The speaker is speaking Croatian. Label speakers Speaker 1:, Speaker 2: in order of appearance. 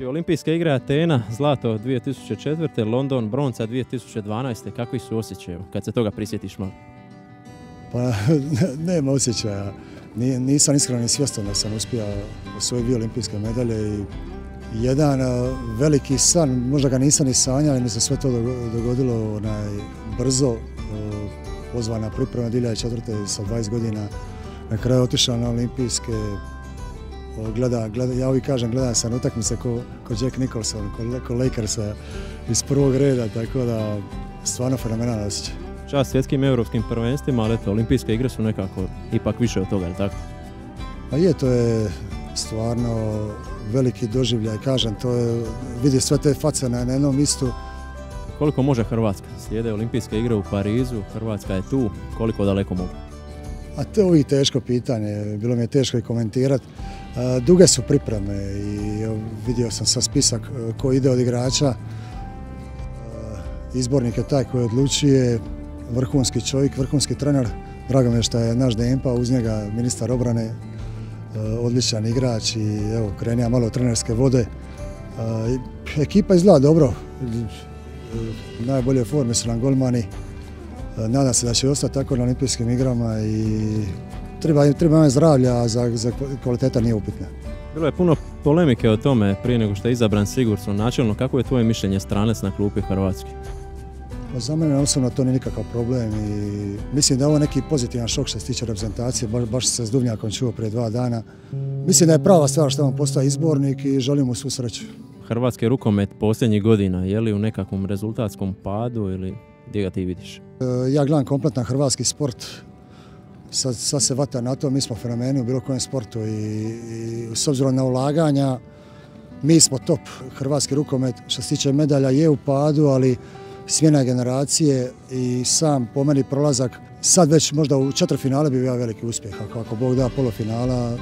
Speaker 1: Olimpijske igre Atena, zlato 2004. London, bronca 2012. Kakvi su osjećaji kad se toga prisjetiš malo?
Speaker 2: Pa nema osjećaja. Nisam iskreno ni svjestan da sam uspio osvojiti 2 olimpijske medalje i jedan veliki san, možda ga nisam ni sanjao, ali mi se sve to dogodilo brzo. Pozvana priprema 2004. sa 20 godina, na kraju otišao na olimpijske. Ja uvijek kažem, gledam sam utakmice ko Jack Nicholson, ko Lakersa iz prvog reda, tako da stvarno fenomenalno osjećaj.
Speaker 1: Čast svjetskim europskim prvenstvima, ali eto, olimpijske igre su nekako ipak više od toga, je li tako?
Speaker 2: Pa je, to je stvarno veliki doživljaj, kažem, to je, vidi sve te face na jednom mjestu.
Speaker 1: Koliko može Hrvatska? Slijede olimpijske igre u Parizu, Hrvatska je tu, koliko daleko mogu?
Speaker 2: A to je uvijek teško pitanje, bilo mi je teško i komentirati. Duge su pripreme i vidio sam sad spisak ko ide od igrača. Izbornik je taj koji odlučuje, vrhunski čovjek, vrhunski trener. Drago mi je što je naš Dempa, uz njega ministar obrane, odličan igrač i evo, krenija malo trenerske vode. Ekipa izgleda dobro, u najboljoj formi su nam golmani. Nadam se da će ostati tako na olimpijskim igrama i treba imati zdravlja, a za kvaliteta nije upitna.
Speaker 1: Bilo je puno polemike o tome prije nego što je izabran Sigurdsson. Načelno, kako je tvoje mišljenje stranac na klupi Hrvatske?
Speaker 2: Pa za mene osobno to nije nikakav problem i mislim da je ovo neki pozitivan šok što se tiče reprezentacije, baš se s Duvnjakom čuo prije 2 dana. Mislim da je prava stvar što on postaje izbornik i želim mu svu sreću.
Speaker 1: Hrvatski rukomet posljednjih godina, je li u nekakvom rezultatskom padu ili gdje ga ti vidiš?
Speaker 2: Ja gledam kompletan hrvatski sport, sad se vata na to, mi smo fenomeni u bilo kojem sportu i s obzirom na ulaganja mi smo top. Hrvatski rukomet što se tiče medalja je u padu, ali smjena generacije i sam po meni prolazak, sad već možda u 4 finale bi bio veliki uspjeh, ako Bog da polufinala,